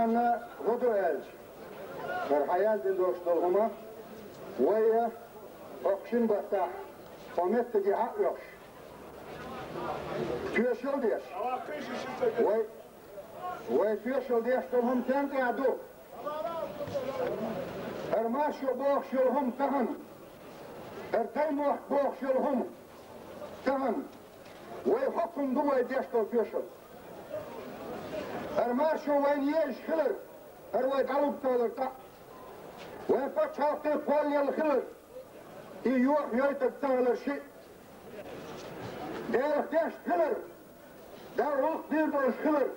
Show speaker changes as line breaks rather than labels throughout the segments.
Tane hudu elç. Hayal din dostluğuma ve okşun bata komet ki hak yok. Tüyeşil diyor. Ve tüyeşil diyor dolhum tenti adu. Her maşu boğuşulhum tahan. Her taymuh boğuşulhum tahan. Ve hukum duva diyor tüyeşil. Her maşu ve niyeş kılır. Her ve kalıp kalır ta. Ve paçaktı kolyalı kılır. Yok yoytup sağlar şey. Derek deş kılır. Deruk bir duruş kılır.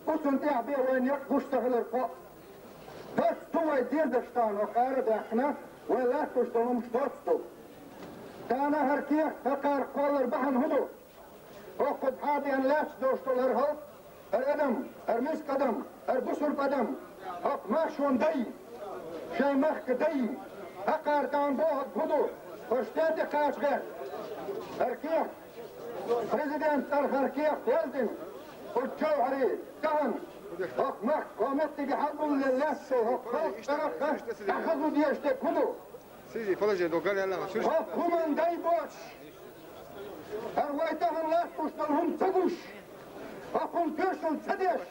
Usun tiyah bir oynayak kuşta kılır. Taş tuvay dirdeştan o karı dakna ve la kuştanım ştoçtu. Tana herkiyah takar kollar bahan hudu. Okud hadiyen laç dostlar halk. Her adam, her misk adam, her busurp adam. Hak maşun day. Şey mahkı day. Hakardan boğat hudu. Hoştedi kaçgır. Herkiyah. Prezidentler herkiyah geldin. Uççavhari, kahan. Hak kometti ki hakkun lillahsı. Hak tarafta takızu diye işte kudu.
Sì, poi c'è tocca alla mano.
Hak kuman day boş. Her vaytahan las kuştalhum taguş. Hakun köşül sadeş.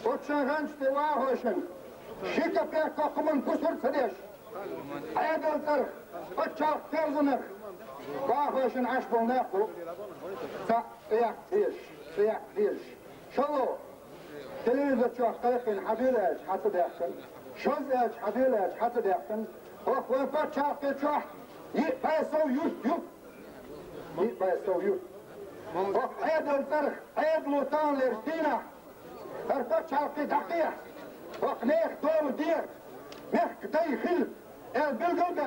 Uççağın stiva hoşun. Şikapya kakumun kusur sadeş. Aydıltır. Uççak terzınır. Kahveşin aşbılnak bu. Siyah diş. Şolu. Televizyon çok kayıkın habileç hatı dersin. Şözleç habileç hatı dersin. O kuyupa çaktı çok. Yit bayasov yurt. Yit bayasov yurt. O aydıltır. Aydılıtan tina. Her çaktı dakiye. O neyh doğru diye. Mehk dayıkhil. El bilgilde.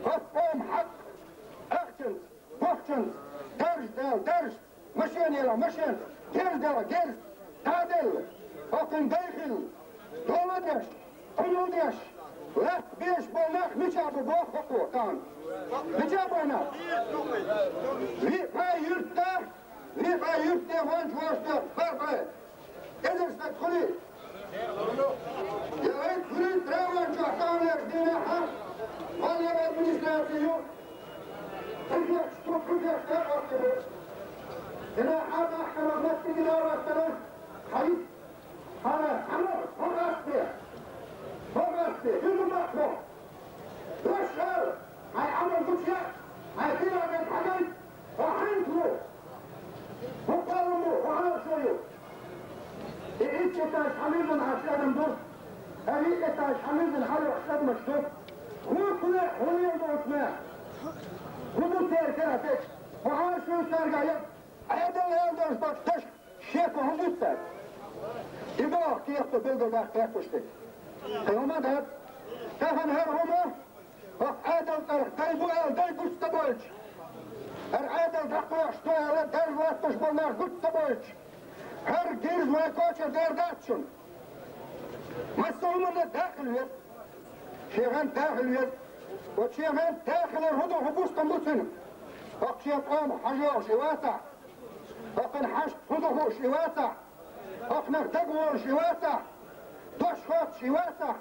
Hop hak. Akçın. Bakçın. Derş. Maşin yela maşin. Gerz dela gerz. Tadil. Bakın dayıkhil. Dolu deş. Unul deş. Lak beş bolnak miçabı boğ huku kan. Miçabı ona. Vipay yurtta. Vipay yurtta vanç vaçta. Farfay. Edersek kuli. Yavayt kuli travan çahtanlar dine hak. Valyar administrasyon. Kırkıyaş der akılır. Dine hak ahkamı mesleği davranışları. Hayır. Fogasti. Yürü bakma. Başlar. Hay amal güçler. Hay kiramet hakayt. Vahayntlu. Hukkalımı. Vahayar soyu. İlk etaş hamirdin haşladım dur. İlk etaş hamirdin haşlamıştır. Hukule huniyelde uçmaya. Hudu terkeratek. Vahayar soyu sergayıp. Ayadın eldeniz bak taş. Şefi humutser. İbah kiyakta bildirler kıyakmıştık. Kıyamet hep. Kahan her huma. Bak adel tarık. Day bu el day güçte boyç. Her adel dakıya ştu ele der vatış bunlar güçte boyç. Her girz ve koçer der datçın. Masulmanda dakıl ver. Şeyhan dakıl ver. O şeyhan dakılar hudu hubustan butsun. Bak şeyhan hajıyor şivata. Bakın haşt hudu şivata. Aknar tagwar şivata. Doşkot şivata.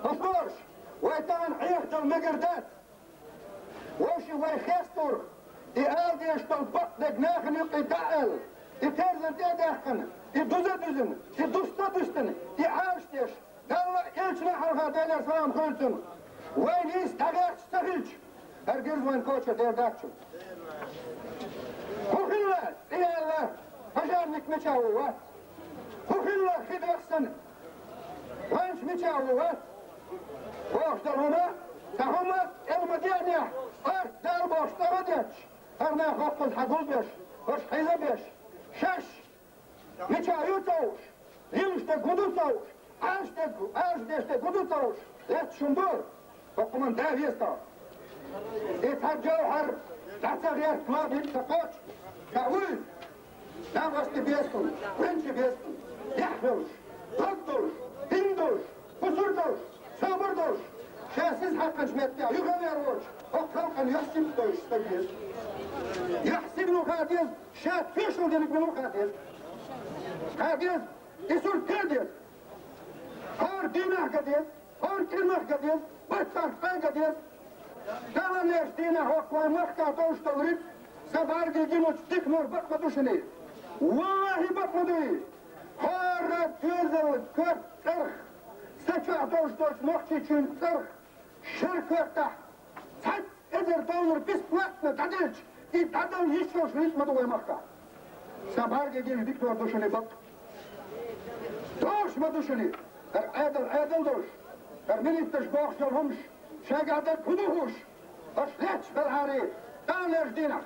Asborş. Vaytan ayaktan megerdat. Voşi vay khestur. İaldi eştal bakdek nakın yuqita'el. İterzin dedekın. İduzun. İdusta düştün. İarşteş. Dalla ilçine halka deler salam kılçın. Vay nis tagaç sahilç. Hergir vayn koça derdatçın. Hukillah. İyallah. Hajarnik meçavu var. Hukillah khidraksan. Vanç miçavu var. Boşlar ona. Tahumat el-Medyaniyah. Art dar boşlar ödeç. Arna hakkul hagul beş. Hoş hayza beş. Şaş. Miçayu tavuş. Yılışta gudu tavuş. Ağaçta gudu tavuş. Let şundur. Okuman daviyesta. İthar cevher. Dasa riyat klavit takoç. Kavuz. Davasti bestun. Prinçi bestun. Yahduş. Doktor. Hinduş. Kusurduş. Sabırduş. Şahsiz hakkın şmettiya. Yukarıya roç. O kalkan yahsim doş. Yahsim nu kadiz. Şahat fişul dedik bunu kadiz. Kadiz. İsur krediyet. Har dinah kadiyet. Har kirmah kadiyet. Başsaktan kadiyet. Dağın erstiğine hokvay mahka doğuştalık. Sabargi gün uçtuk nur bakmadı şunu. Vallahi bakmadı. Har tüzel kırk kırk. Seçah doğuştalık mahçı için kırk. Şirkörtah. Saç eder doğulur biz kulaklı tadılç. Tadıl hiç hoş ritmadı o mahka. Sabargi gün diktor duşunu bak. Doğuşma duşunu. Edel doğuş. Ministers boxjol homs. Şegadet kuduhuş. Aslet belhari. Dağlar dinah.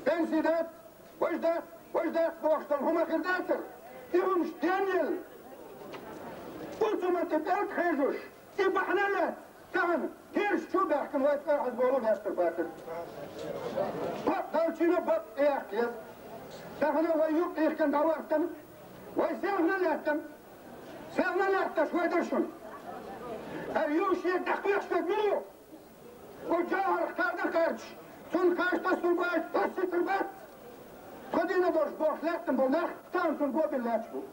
Pensidat. Vajdat boxjol homa kirdater. İhums Daniel. Ultimat belk hejuş. İbahnalet. Kan. Gers şu behkin vaytlar azbolu gester bakır. Bak dalçına bak eyakliyat. Dağına vay yuk ehken davarttan. Vay sevnalettan. Sevnalettan şuaydarsın. Her yuşiye takviyekstek biliyor. O cahar karda karç. Sun karşta sun baş, taşı tırbat. Kodine boş lektin bu lektan sun gobil leç bu.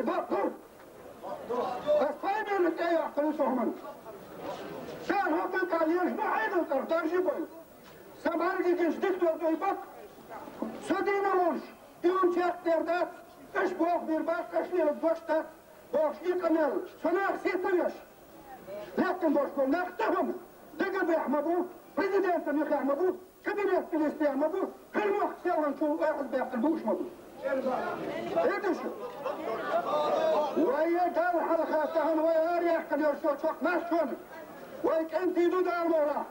Bak dur. Asfaybelik eyakını soğuman. Sen hafif kalıyış bu aydın tarjı boy. Sabargi gençlik dolduğu bak. Sodine olmuş. İyum çeklerden. Üç boğ bir baş kaşlıyılık boşta. Boş yıkamel. Sonra aksiyetler Lakin boş bu. Laktahım. Dıgı beyahma bu. Prezidentin yıkayahma bu. Kabinetin isteyahma bu. Kırmak sevran çoğu ağız beyahma bu uçma bu. Ne düşün? Vay dal halkatahan vay ariyah kalıyor çok mahşun. Vay kentidu dağılmora.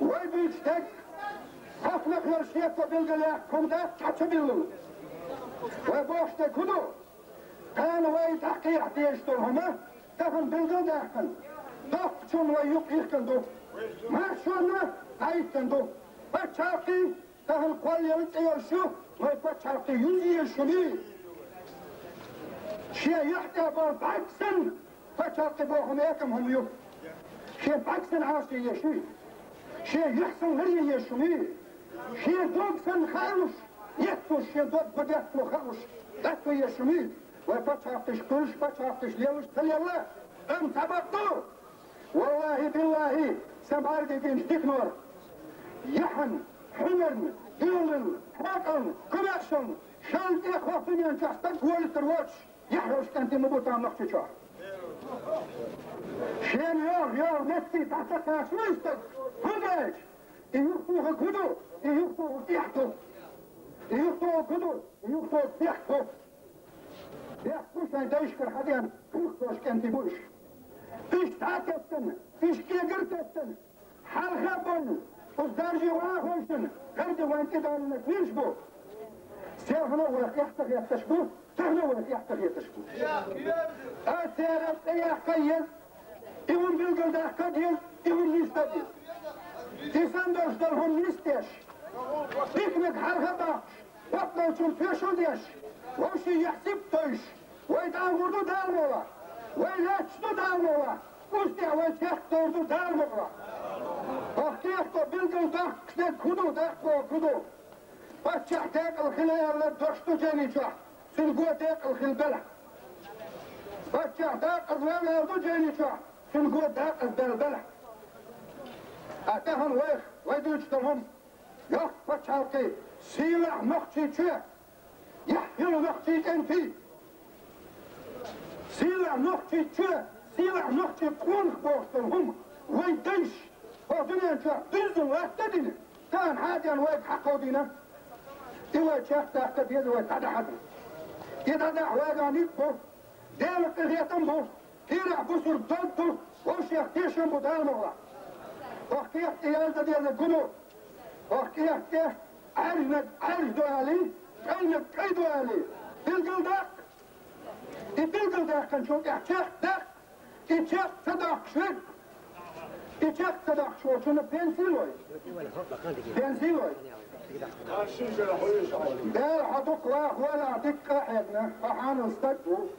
Vay büyükstek. Haflık yarışiyette bilgiler kumda çatı bilin. Vay boşta kudu. Kan vay takiyah değiştirhama. Tahın bilgil dağın. Dokçun vay yuk yıkın du. Mahşunna ayıttın du. Vay çarkı tahın kolyalık yarışı. Vay çarkı 100 yaşını. Şeye yahtiyar baksın. Vay çarkı boğum ekim hum yok. Şeye baksın ağası yaşını. Şeye yıksın hırya yaşını. Şeye doksan xaruş. Yettuş şeye dok badetlu xaruş. Datlu yaşını. Vay paçaftış kılış, paçaftış levuş telyalla. Sabaktu. Vallahi billahi. Sabargi gençlik nur. Yahan, hümern, dülün, hakan, kımaksın. Şanti khofun yançaktan kualitır voç. Yahruş kantimi butan nokçuça. Şen yor, netti tahta karşımıştık. Hüdeç. İyuktuğu kudu, İyuktuğu tihtu. İyuktuğu kudu, İyuktuğu tihtu. Bu şey değiştir hadiyen kırık kenti bu iş. İş taat ettin, iş gegir ettin. Halka boyun, uzdarcı vağa koysun. Kardı vanti dalını kırış bu. Sevhına uğrak yaktık bu, tehne uğrak yaktık bu. Seyret eyakka yez, İvun bilgilde akka değil, İvun liste değil. İnsan dostlar hon listeş. Piknik halka da, bakma için peşin deş. Voşi yaxsip toyş. Vay dağurdu dağılmola. Vay laçtı dağılmola. Usta vay çek doğurdu dağılmola. Bakiyakto bilgil dağ kudu dağ kudu. Başçak dağıl hilayarlar doştu ceniçak. Sülgü dağıl hilbela. Başçak dağıl velardu ceniçak. Sülgü dağıl belbela. Atahan vay duyçtırhum. Yok başçakı silah mokçiçi. Yahyıl nokçi kenti. Silah nokçi çö, silah nokçi konuk boğuşturhum. Vay dayış. O dünyanca düzdün vaktedini. Kan hadiyan vay haqqodina. İvay çahtaqta diyezi vay tadahadı. İdadah vayganit bu. Değerli kırhiyetim bu. Hirah busur döndü. O şeyh deşin bu dağılmağla. Vaktiyak iyalda diyezi gudu. Vaktiyak de arz doyali. Kay doyali. Bilgildak. Bilgildak kan çok çakdak. İçak sadakşık. İçak sadakşık. Şunu pensiloy. Pensiloy. Der haduk wa wala dikka hedna. Fahan ustak bu.